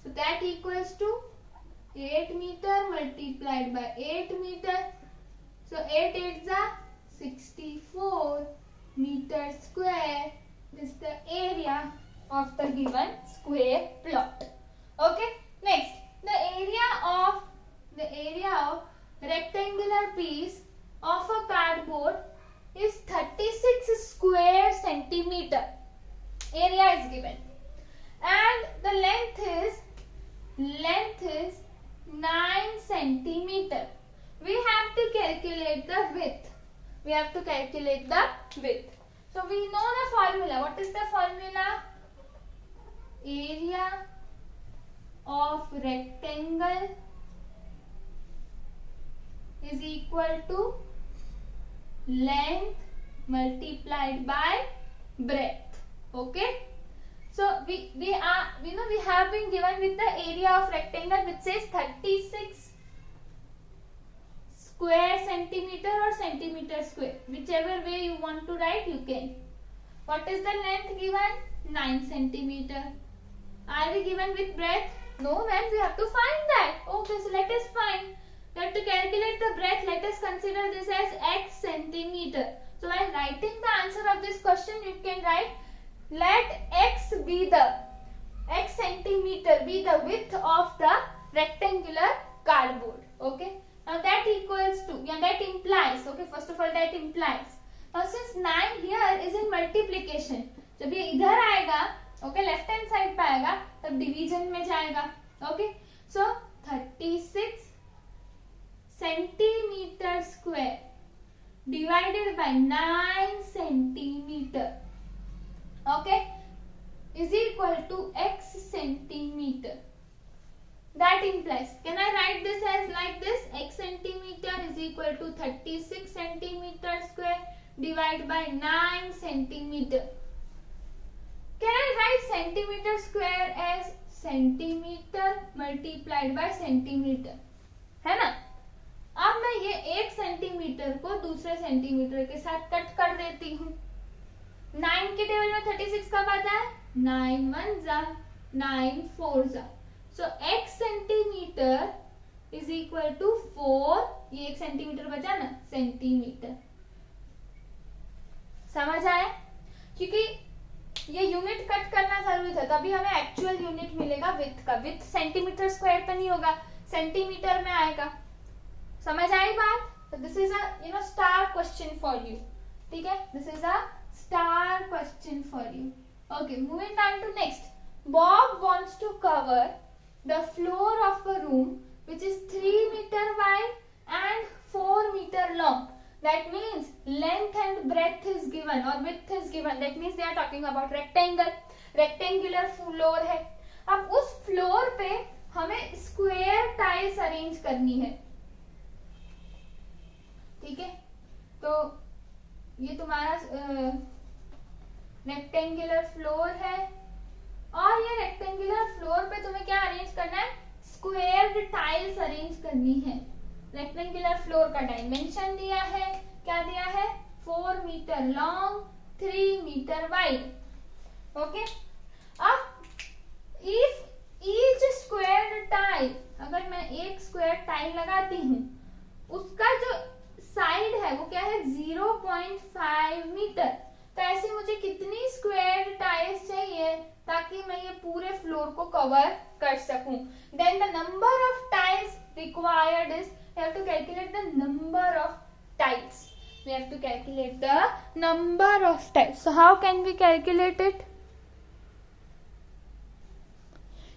So that equals to 8 meter multiplied by 8 meter. So 8 8s are 64 meter square. This is the area of the given square plot. Okay. Next, the area of rectangular piece of a cardboard is 36 square centimeter. Area is given, and the length is 9 centimeter. We have to calculate the width. So we know the formula. What is the formula? Area of rectangle is equal to length multiplied by breadth. Okay. So we have been given with the area of rectangle, which says 36 square centimeter or centimeter square. Whichever way you want to write, you can. What is the length given? 9 centimeter. Are we given with breadth? No, ma'am. We have to find that. Okay, so let us find. We have to calculate the breadth. Let us consider this as x centimeter. So while writing the answer of this question, you can write, let x centimeter be the width of the rectangular cardboard. Okay, now that equals to, yeah, that implies, okay, first of all that implies, now since 9 here is in multiplication, जब ये इधर आएगा, okay, left hand side पे आएगा, तब division में जाएगा. Okay, so 36 centimetre square divided by 9 centimeter, okay, is equal to x centimeter. That implies, can I write this as like this, x centimeter is equal to 36 centimeter square divided by 9 centimeter. Can I write centimeter square as centimeter multiplied by centimeter, है ना. अब मैं ये 1 centimetre को दूसरे centimetre के साथ cut कर देती हूँ. 9 के टेबल में 36 कब आता है, 9 1 जा 9 4 जा, so x centimetre is equal to 4, ये 1 सेंटीमीटर बचा ना, सेंटीमीटर. समझ आया, क्योंकि ये यूनिट कट करना जरूरी था, तभी हमें एक्चुअल यूनिट मिलेगा विथ का. विथ सेंटीमीटर स्क्वायर पे नहीं होगा, सेंटीमीटर में आएगा. समझ आई बात. तो this is a star question for you. ठीक है, this is a star question for you. Okay, moving down to next. Bob wants to cover the floor of a room which is 3 meter wide and 4 meter long. That means length and breadth is given or width is given. That means they are talking about rectangle. Rectangular floor है. अब उस floor पे हमें square tiles arrange करनी है. ठीक है, तो ये तुम्हारा रेक्टेंगुलर फ्लोर है और ये रेक्टेंगुलर फ्लोर पे तुम्हें क्या अरेंज करना है, स्क्वायर्ड टाइल्स अरेंज करनी है. रेक्टेंगुलर फ्लोर का डायमेंशन दिया है, क्या दिया है, 4 metre long 3 metre wide. Okay, अब इफ ईच स्क्वायर्ड टाइल, अगर मैं एक स्क्वायर टाइल लगाती हूँ, उसका जो साइड है वो क्या है, 0.5 मीटर. तो ऐसे मुझे कितनी स्क्वायर टाइल्स चाहिए ताकि मैं ये पूरे फ्लोर को कवर कर सकूं. Then the number of tiles required is, we have to calculate the number of tiles. We have to calculate the number of tiles. So how can we calculate it?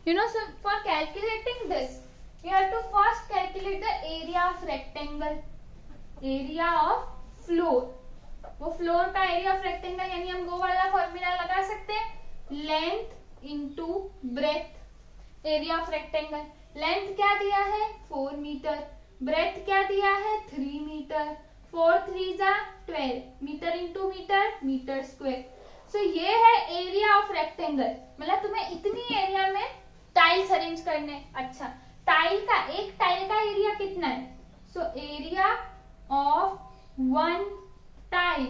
You know, so for calculating this, you have to first calculate the area of rectangle, area of floor. वो floor का area of rectangle, यानी हम वो वाला formula लगा सकते हैं, length into breadth. Area of rectangle, length क्या दिया है, 4 मीटर, ब्रेथ क्या दिया है, 3 मीटर, 4 3 जा 12 metre into metre, metre square. So ये है एरिया ऑफ रेक्टेंगल. मतलब तुम्हें इतनी एरिया में टाइल्स अरेंज करने. अच्छा, टाइल का, एक टाइल का एरिया कितना है, so area of one tile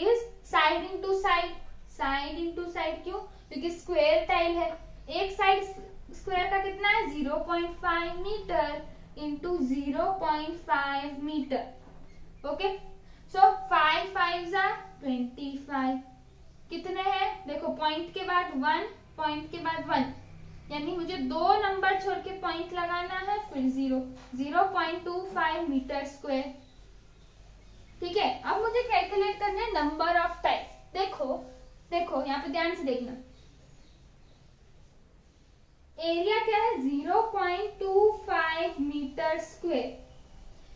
is side into side. Side into side क्यों, क्योंकि स्क्वायर टाइल है. एक साइड स्क्वायर का कितना है, 0.5 मीटर इंटू 0.5 मीटर. ओके, सो 5 5 जा 25. कितने हैं, देखो पॉइंट के बाद 1, पॉइंट के बाद 1, यानी मुझे 2 नंबर छोड़ के पॉइंट लगाना है, फिर 0, 0.25 मीटर स्क्वायर. ठीक है, अब मुझे कैलकुलेट करना है नंबर ऑफ टाइल्स. देखो देखो यहाँ पे ध्यान से देखना, एरिया क्या है, 0.25 मीटर स्क्वायर.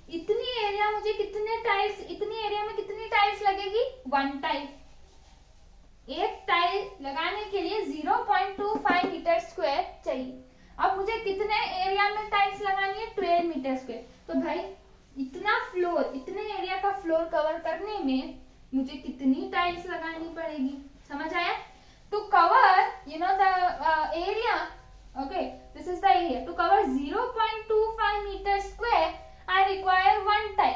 इतनी एरिया मुझे कितने टाइल्स, इतनी एरिया में कितनी टाइल्स लगेगी, 1 टाइल. एक टाइल लगाने के लिए 0.25 मीटर स्क्वायर चाहिए. अब मुझे कितने एरिया में टाइल्स लगानी है, 12 मीटर स्क्वायर. तो भाई इतना फ्लोर, इतने एरिया का फ्लोर कवर करने में मुझे कितनी टाइल्स लगानी पड़ेगी. समझ आया? To cover the area, okay, this is the area. To cover 0.25 metre square I require 1 tile.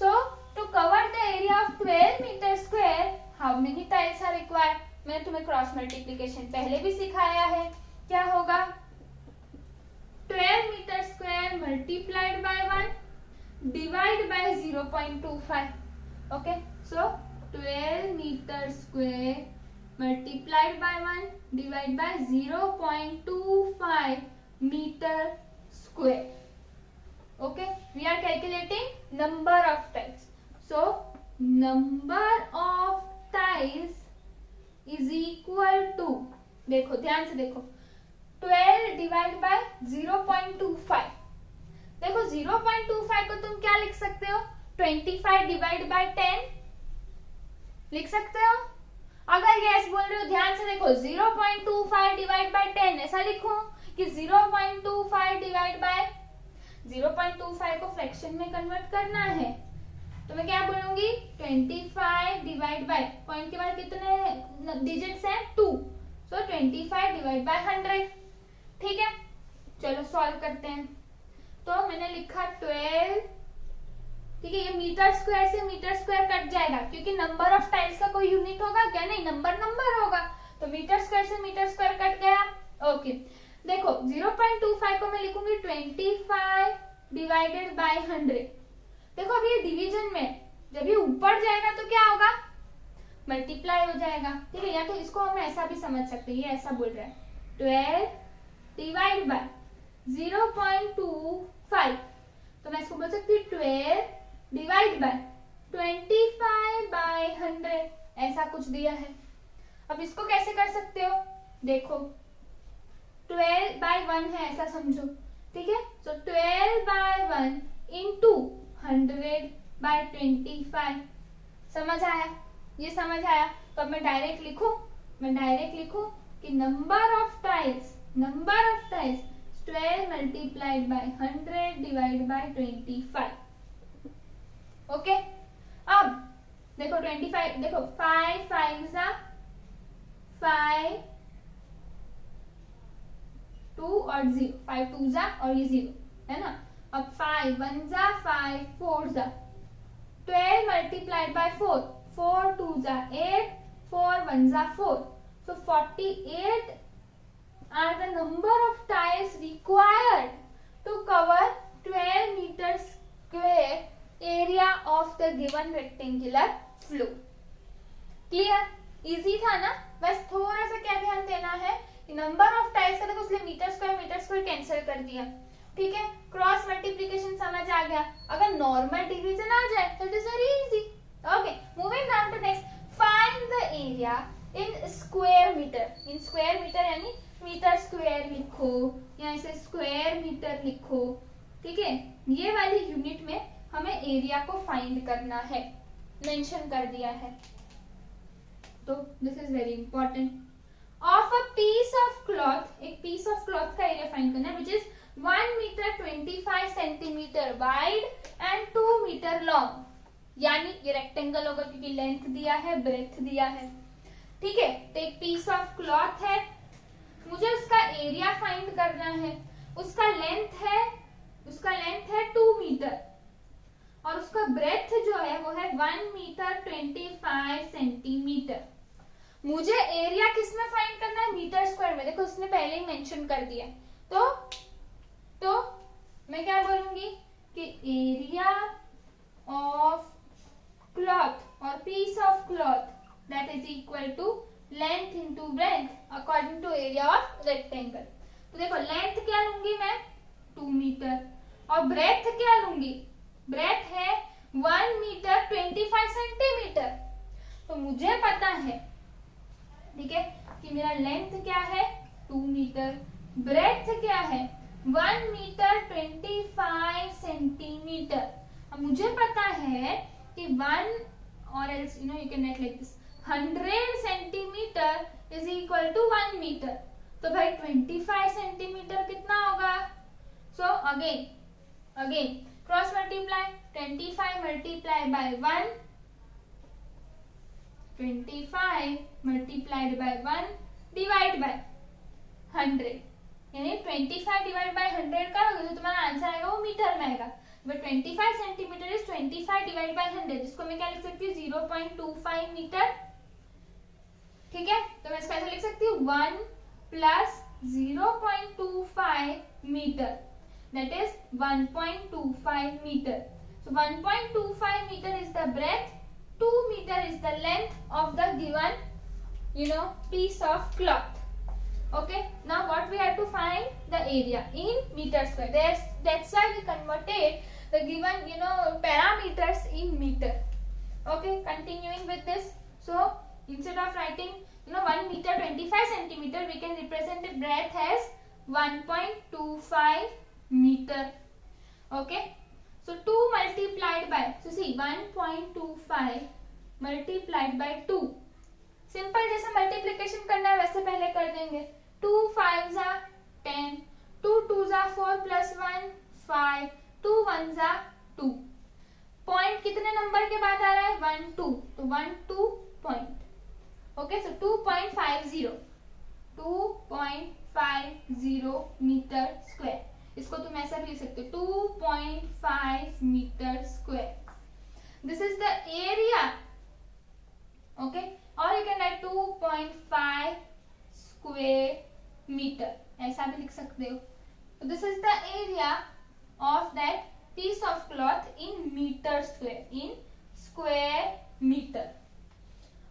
So to cover the area of 12 metre square, how many tiles are required? मैंने तुम्हें क्रॉस मल्टीप्लिकेशन पहले भी सिखाया है. क्या होगा, 12 metre square multiplied by 1 divide by 0.25. Okay, so 12 meter square multiplied by 1 divide by 0.25 meter square. Okay, we are calculating number of tiles. So number of tiles is equal to, देखो ध्यान से देखो, 12 डिवाइड बाय 0.25. देखो 0.25 को तुम क्या लिख सकते हो, 25 डिवाइड बाय 10 लिख सकते हो. अगर यस बोल रहे हो ध्यान से देखो, 0.25 डिवाइड बाय 10 ऐसा लिखूं कि 0.25 डिवाइड बाय 0.25 को फ्रैक्शन में कन्वर्ट करना है, तो मैं क्या बोलूंगी, 25 डिवाइड बाय, पॉइंट के बाद कितने डिजिट्स हैं, 2, सो 25 डिवाइड बाय 100. ठीक है, चलो सॉल्व करते हैं. तो मैंने लिखा 12, ठीक है, ये मीटर स्क्वायर से मीटर स्क्वायर कट जाएगा क्योंकि नंबर ऑफ टाइल्स का कोई यूनिट होगा क्या, नहीं, नंबर होगा, तो मीटर स्क्वायर से मीटर स्क्वायर कट गया. ओके, देखो 0.25 को मैं लिखूंगी 25 डिवाइडेड बाय 100. देखो अभी ये डिवीजन में, जब ये ऊपर जाएगा तो क्या होगा, मल्टीप्लाई हो जाएगा. ठीक है, या तो इसको हम ऐसा भी समझ सकते हैं, ये ऐसा बोल रहा है 12 डिवाइड बाय 0.25, तो मैं इसको बोल सकती हूँ 12 डिवाइड बाय 25 बाय 100, ऐसा कुछ दिया है. अब इसको कैसे कर सकते हो, देखो 12 बाय 1 है ऐसा समझो. ठीक है, सो 12 बाय 1 इंटू 100 बाय 25. समझ आया, ये समझ आया. तो अब मैं डायरेक्ट लिखूं कि number of tiles 12 multiplied by 100 divide by 25. Okay, अब देखो 25, देखो 5 5 जा 5, 2 और 0, 5 2 जा और ये 0 है ना. अब 5 1 जा 5, 4 जा 12 मल्टीप्लाइड बाय 4, 4 2 जा 8, 4 1 जा 4, so 48 are the number of tiles required to cover 12 meters square area of the given rectangular floor. Clear? Easy था ना. बस थोड़ा सा क्या ध्यान देना है, नंबर ऑफ टाइल्स का देखो, इसलिए मीटर स्क्वायर कैंसिल कर दिया. ठीक है, क्रॉस मल्टीप्लिकेशन समझ आ गया. अगर नॉर्मल डिवीजन आ जाए तो it is very easy. Okay, moving down to next, find the area in square metre. In square metre यानी मीटर स्क्वायर लिखो या इसे स्क्वायर मीटर लिखो. ठीक है, ये वाली यूनिट में हमें एरिया को फाइंड करना है, मेंशन कर दिया है. तो this is very important. Of a piece of cloth, एक पीस ऑफ क्लॉथ का एरिया फाइंड करना है, which is 1 metre 25 centimetre wide and 2 metre long. यानी ये रेक्टेंगल होगा क्योंकि लेंथ दिया है, ब्रेथ दिया है. ठीक है, तो एक पीस ऑफ क्लॉथ है, मुझे उसका एरिया फाइंड करना है. उसका लेंथ है 2 मीटर और उसका ब्रेथ जो है वो है 1 मीटर 25 सेंटीमीटर. मुझे एरिया किस में फाइंड करना है, मीटर स्क्वायर में. देखो उसने पहले ही मेंशन कर दिया. तो मैं क्या बोलूंगी कि एरिया ऑफ क्लॉथ और piece of cloth that is equal to length into breadth according to area of rectangle. तो देखो लेंथ क्या लूंगी मैं, 2 मीटर, और ब्रेथ क्या लूंगी, ब्रेथ है 1 मीटर 25 सेंटीमीटर. तो मुझे पता है, ठीक है, कि मेरा लेंथ क्या है 2 मीटर, ब्रेथ क्या है 1 मीटर 25 सेंटीमीटर. अब मुझे पता है कि 1 और else you can write like this, 100 centimetre is equal to 1 metre. तो भाई 25 सेंटीमीटर कितना होगा. So again cross multiply, 25 multiply by 1, 25 multiplied by 1 divide by 100, यानी 25 डिवाइड बाय 100 का जो तुम्हारा आंसर आएगा वो मीटर में आएगा. But 25 centimetre is 25 divide by 100, जिसको मैं क्या लिख सकती हूँ 0.25 मीटर. ठीक है, तो मैं इसको ऐसे लिख सकती हूँ 1 plus 0.25 metre, that is 1.25 meter. So 1.25 meter is the breadth, 2 meter is the length of the given piece of cloth. Okay, now what we have to find the area in meter square. That's why we converted the given parameters in meter. Okay, continuing with this. So instead of writing 1 meter 25 centimeter, we can represent the breadth as 1.25 meter. Okay, so 2 multiplied by, so see 1.25 multiplied by 2. Simple जैसे multiplication करना है वैसे पहले कर देंगे. 2 5 जा 10, 2 2 जा 4 plus 1 5, 2 1 जा 2. पॉइंट कितने नंबर के बाद आ रहा है 1 2, तो 1 2 point. Okay, so 2.50 metre square. इसको तुम ऐसा भी लिख सकते हो 2.5 metre square. This is the area. Okay, और you can write 2.5 square metre, ऐसा भी लिख सकते हो. So this is the area of that piece of cloth in meter square, in square meter.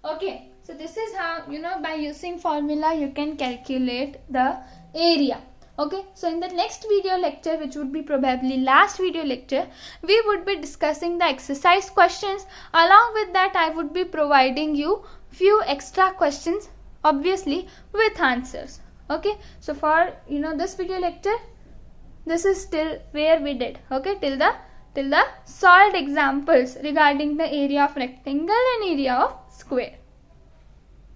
Okay, so this is how by using formula you can calculate the area. Okay, so in the next video lecture, which would be probably last video lecture, we would be discussing the exercise questions. Along with that, I would be providing you few extra questions, obviously with answers. Okay, so for this video lecture, this is till where we did. Okay, till the solved examples regarding the area of rectangle and area of square.